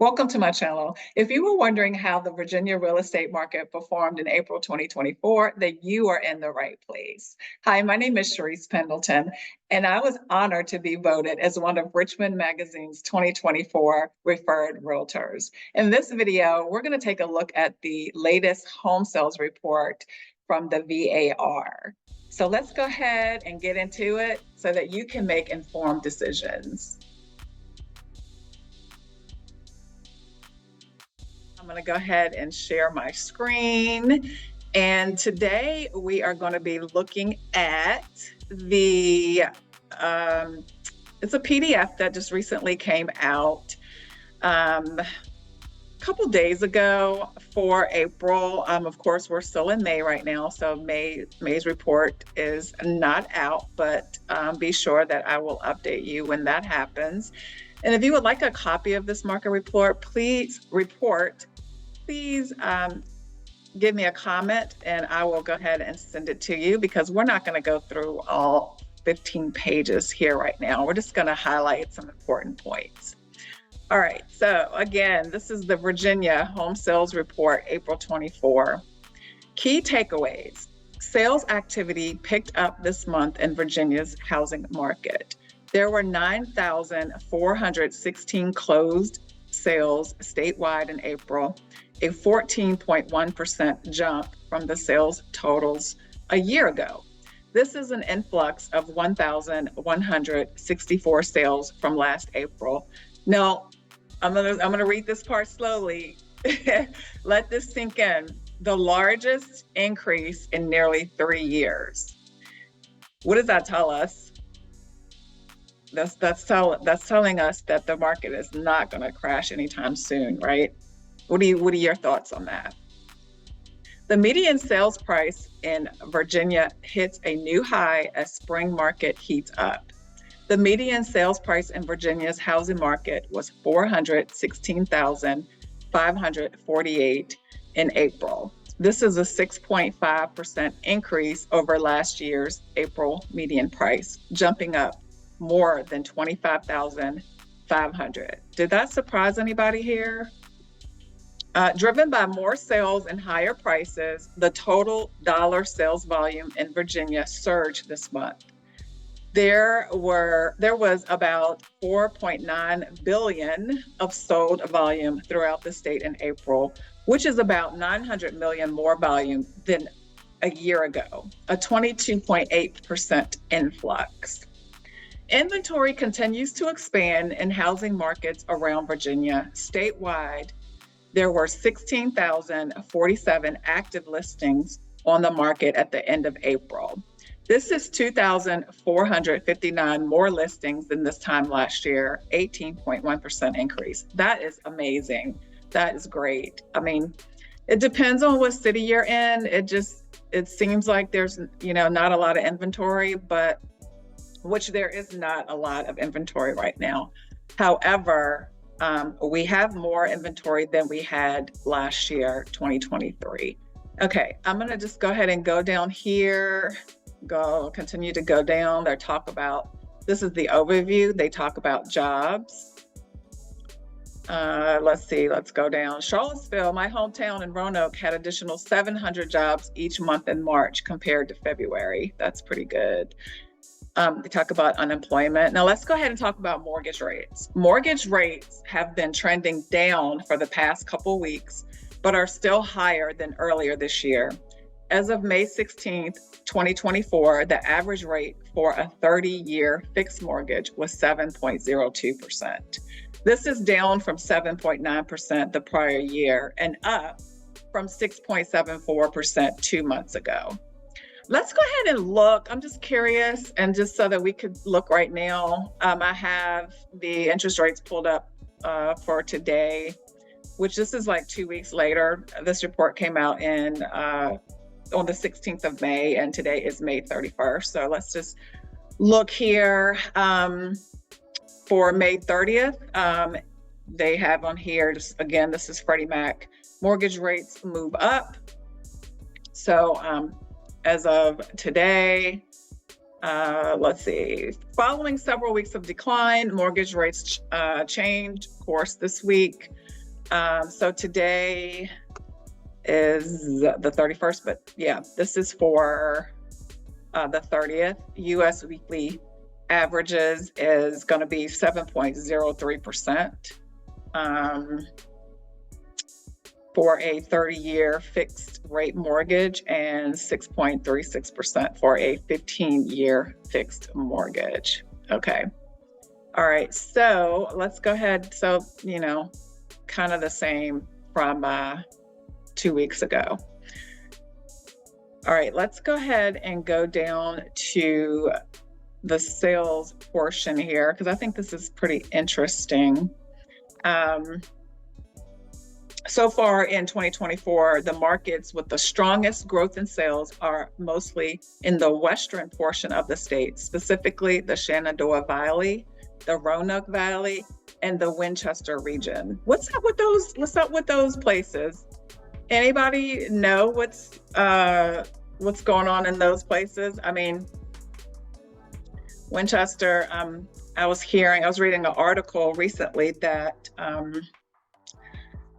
Welcome to my channel. If you were wondering how the Virginia real estate market performed in April 2024, then you are in the right place. Hi, my name is Cherese Pendleton, and I was honored to be voted as one of Richmond Magazine's 2024 Referred Realtors. In this video, we're going to take a look at the latest home sales report from the VAR. So let's go ahead and get into it so that you can make informed decisions. I'm going to go ahead and share my screen. And today we are going to be looking at the, it's a PDF that just recently came out a couple days ago for April. Of course, we're still in May right now, so May's report is not out, but be sure that I will update you when that happens. And if you would like a copy of this market report, please give me a comment and I will go ahead and send it to you, because we're not going to go through all 15 pages here right now. We're just going to highlight some important points. All right, so again, this is the Virginia Home Sales Report, April 24. Key takeaways. Sales activity picked up this month in Virginia's housing market. There were 9,416 closed sales statewide in April, a 14.1% jump from the sales totals a year ago. This is an influx of 1,164 sales from last April. Now, I'm gonna read this part slowly. Let this sink in. The largest increase in nearly 3 years. What does that tell us? That's telling us that the market is not going to crash anytime soon, right? What are your thoughts on that? The median sales price in Virginia hits a new high as spring market heats up. The median sales price in Virginia's housing market was $416,548 in April. This is a 6.5% increase over last year's April median price, jumping up more than $25,500. Did that surprise anybody here? Driven by more sales and higher prices, the total dollar sales volume in Virginia surged this month. There was about 4.9 billion of sold volume throughout the state in April, which is about 900 million more volume than a year ago, a 22.8% influx. Inventory continues to expand in housing markets around Virginia. Statewide, there were 16,047 active listings on the market at the end of April. This is 2,459 more listings than this time last year, 18.1% increase. That is amazing. That is great. I mean, it depends on what city you're in. It seems like there's, not a lot of inventory, but which there is not a lot of inventory right now. However, we have more inventory than we had last year, 2023. Okay, I'm gonna just go ahead and go down here, continue to go down. This is the overview. They talk about jobs. Let's see, let's go down. Charlottesville, my hometown in Roanoke, had additional 700 jobs each month in March compared to February. That's pretty good. They talk about unemployment. Now let's go ahead and talk about mortgage rates. Mortgage rates have been trending down for the past couple weeks, but are still higher than earlier this year. As of May 16th, 2024, the average rate for a 30-year fixed mortgage was 7.02%. This is down from 7.9% the prior year and up from 6.74% 2 months ago. Let's go ahead and look. I'm just curious, and just so that we could look right now, I have the interest rates pulled up for today, which this is like 2 weeks later. This report came out on the 16th of May, and today is May 31st. So let's just look here. For May 30th, they have on here, just again, this is Freddie Mac, mortgage rates move up. So as of today, let's see, following several weeks of decline, mortgage rates changed course this week. So today is the 31st, but yeah, this is for the 30th. US weekly averages is going to be 7.03%. For a 30-year fixed rate mortgage and 6.36% for a 15-year fixed mortgage. Okay. All right. So let's go ahead. So, kind of the same from 2 weeks ago. All right. Let's go ahead and go down to the sales portion here, because I think this is pretty interesting. So far in 2024, the markets with the strongest growth in sales are mostly in the western portion of the state, specifically the Shenandoah Valley, the Roanoke Valley, and the Winchester region. What's up with those places? Anybody know what's going on in those places? I mean, Winchester, I was reading an article recently that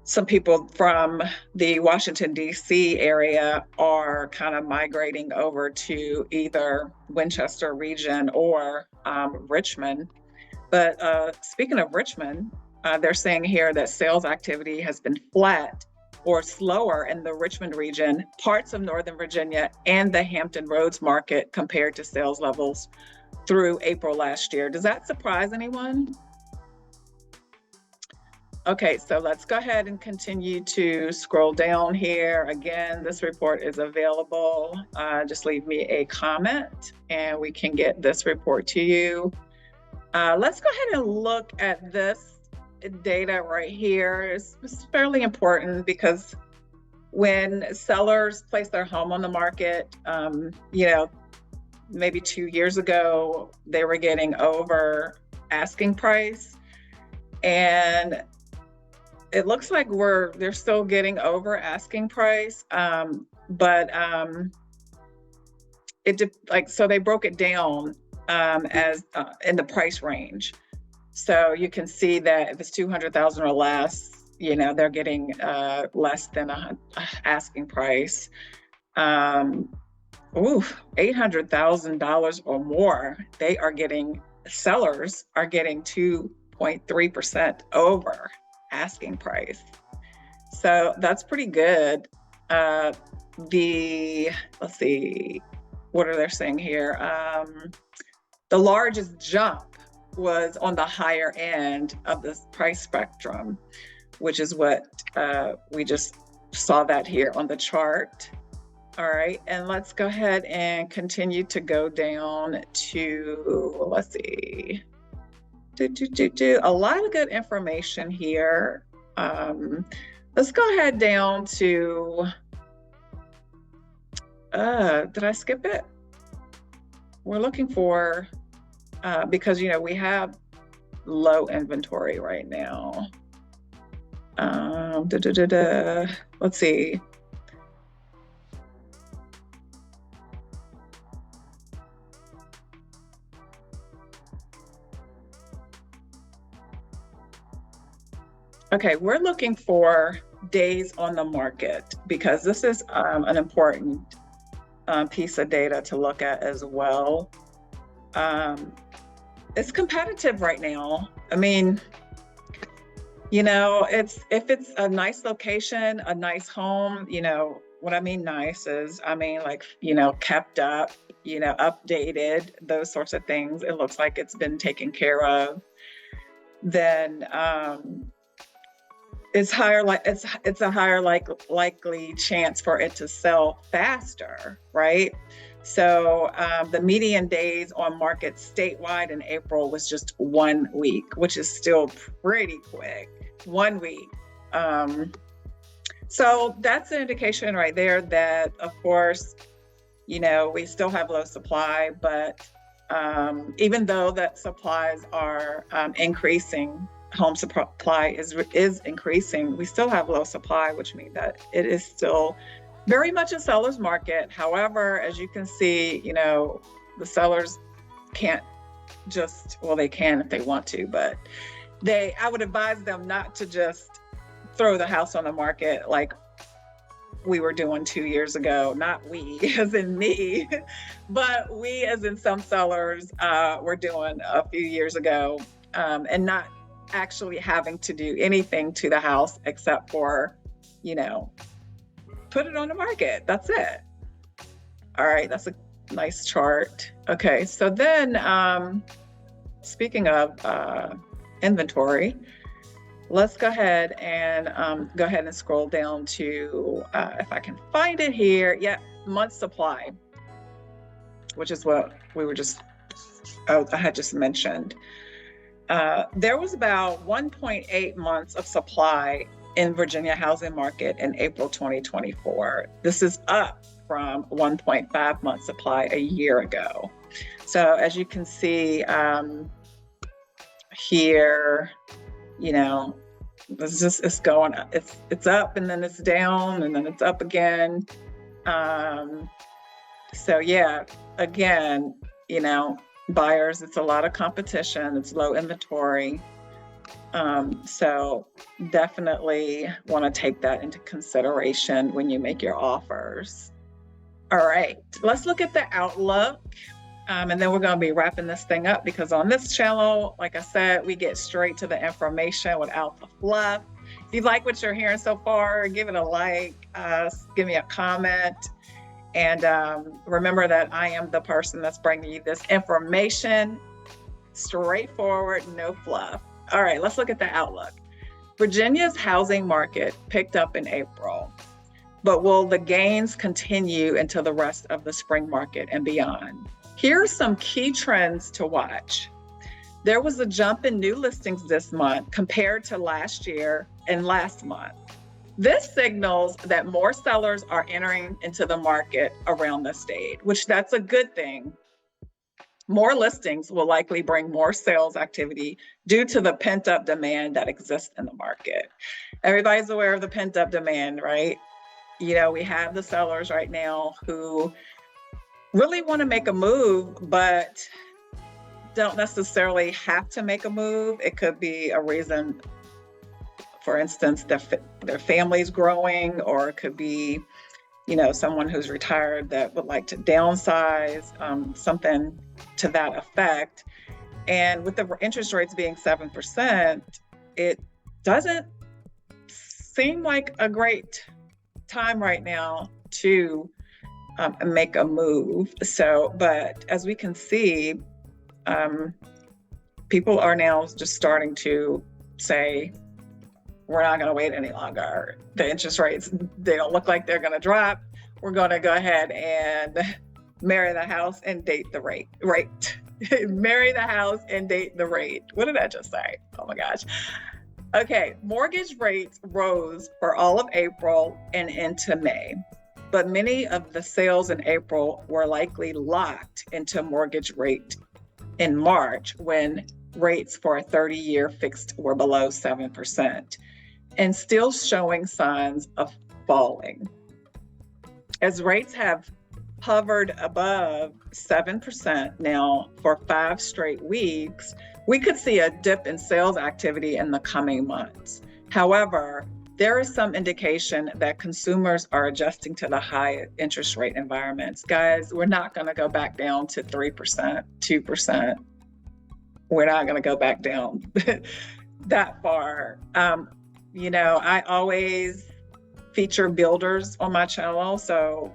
some people from the Washington, D.C. area are kind of migrating over to either Winchester region or Richmond. But speaking of Richmond, they're saying here that sales activity has been flat or slower in the Richmond region, parts of Northern Virginia, and the Hampton Roads market compared to sales levels through April last year. Does that surprise anyone? Okay, so let's go ahead and continue to scroll down here. Again, this report is available. Just leave me a comment and we can get this report to you. Let's go ahead and look at this data right here. It's fairly important because when sellers place their home on the market, maybe 2 years ago, they were getting over asking price. And it looks like they're still getting over asking price, but so they broke it down as in the price range. So you can see that if it's 200,000 or less, they're getting less than asking price. $800,000 or more, sellers are getting 2.3% over asking price. So that's pretty good. Let's see, what are they saying here? The largest jump was on the higher end of this price spectrum, which is what we just saw that here on the chart. All right, and let's go ahead and continue to go down to, let's see, a lot of good information here. Let's go ahead down to, did I skip it? We're looking for, because we have low inventory right now. Let's see. Okay, we're looking for days on the market because this is an important piece of data to look at as well. It's competitive right now. I mean, if it's a nice location, a nice home, what I mean nice is, kept up, updated, those sorts of things. It looks like it's been taken care of. Then it's a higher likely chance for it to sell faster, right? So the median days on market statewide in April was just 1 week, which is still pretty quick. 1 week. So that's an indication right there that, of course, we still have low supply, but even though that supplies are increasing, home supply is increasing, we still have low supply, which means that it is still very much a seller's market. However, as you can see, the sellers can't they can if they want to, but I would advise them not to just throw the house on the market like we were doing 2 years ago. Not we as in me, but we as in some sellers were doing a few years ago, and not actually having to do anything to the house except for, put it on the market. That's it. All right, that's a nice chart. Okay, so then speaking of inventory, let's go ahead and scroll down to, if I can find it here. Yeah, month supply, which is what I had just mentioned. There was about 1.8 months of supply in Virginia housing market in April 2024. This is up from 1.5 month supply a year ago. So as you can see here, it's going up. It's up and then it's down and then it's up again. So yeah, again, buyers, it's a lot of competition, it's low inventory. So definitely want to take that into consideration when you make your offers. All right, let's look at the outlook. And then we're going to be wrapping this thing up, because on this channel, like I said, we get straight to the information without the fluff. If you like what you're hearing so far, give it a like, give me a comment. And remember that I am the person that's bringing you this information, straightforward, no fluff. All right, let's look at the outlook. Virginia's housing market picked up in April, but will the gains continue into the rest of the spring market and beyond? Here are some key trends to watch. There was a jump in new listings this month compared to last year and last month. This signals that more sellers are entering into the market around this date, which that's a good thing. More listings will likely bring more sales activity due to the pent-up demand that exists in the market. Everybody's aware of the pent-up demand, right? We have the sellers right now who really want to make a move, but don't necessarily have to make a move. It could be a reason, for instance, their family's growing, or it could be, someone who's retired that would like to downsize, something to that effect. And with the interest rates being 7%, it doesn't seem like a great time right now to make a move. So, but as we can see, people are now just starting to say, we're not going to wait any longer. The interest rates, they don't look like they're going to drop. We're going to go ahead and marry the house and date the rate. Marry the house and date the rate. What did I just say? Oh my gosh. Okay, mortgage rates rose for all of April and into May, but many of the sales in April were likely locked into mortgage rate in March, when rates for a 30-year fixed were below 7% and still showing signs of falling. As rates have hovered above 7% now for 5 straight weeks, we could see a dip in sales activity in the coming months. However, there is some indication that consumers are adjusting to the high interest rate environments. Guys, we're not going to go back down to 3%, 2%. We're not going to go back down that far. I always feature builders on my channel, so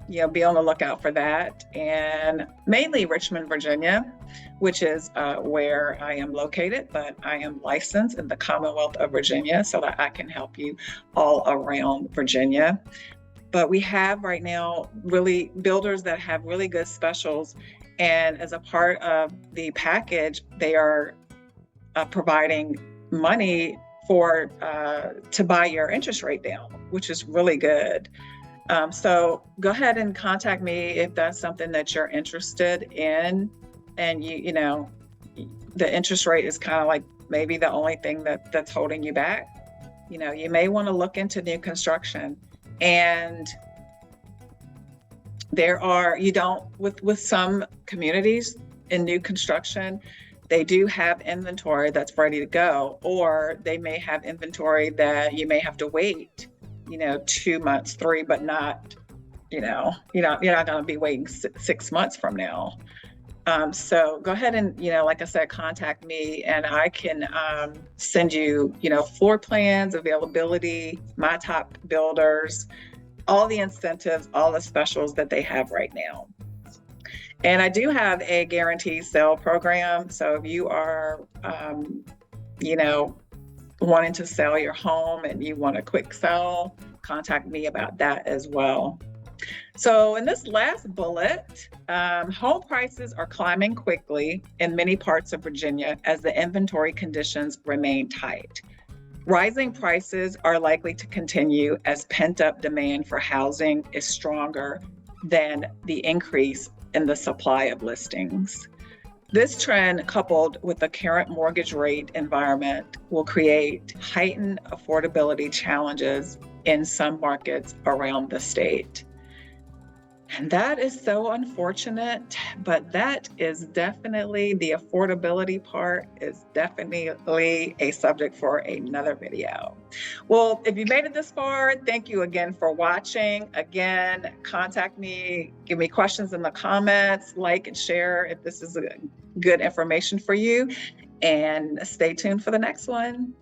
be on the lookout for that. And mainly Richmond, Virginia, which is where I am located, but I am licensed in the Commonwealth of Virginia so that I can help you all around Virginia. But we have right now really builders that have really good specials, and as a part of the package, they are providing money for to buy your interest rate down, which is really good. So go ahead and contact me if that's something that you're interested in. And the interest rate is kind of like maybe the only thing that's holding you back. You may want to look into new construction. And there are, with some communities in new construction, they do have inventory that's ready to go, or they may have inventory that you may have to wait, 2 months, three, but not, you're not going to be waiting 6 months from now. So go ahead and, like I said, contact me and I can send you, floor plans, availability, my top builders, all the incentives, all the specials that they have right now. And I do have a guaranteed sale program. So if you are, wanting to sell your home and you want a quick sell, contact me about that as well. So in this last bullet, home prices are climbing quickly in many parts of Virginia as the inventory conditions remain tight. Rising prices are likely to continue as pent-up demand for housing is stronger than the increase in the supply of listings. This trend, coupled with the current mortgage rate environment, will create heightened affordability challenges in some markets around the state. And that is so unfortunate, but that is definitely, the affordability part is definitely a subject for another video. Well, if you made it this far, thank you again for watching. Again, contact me, give me questions in the comments, like and share if this is good information for you, and stay tuned for the next one.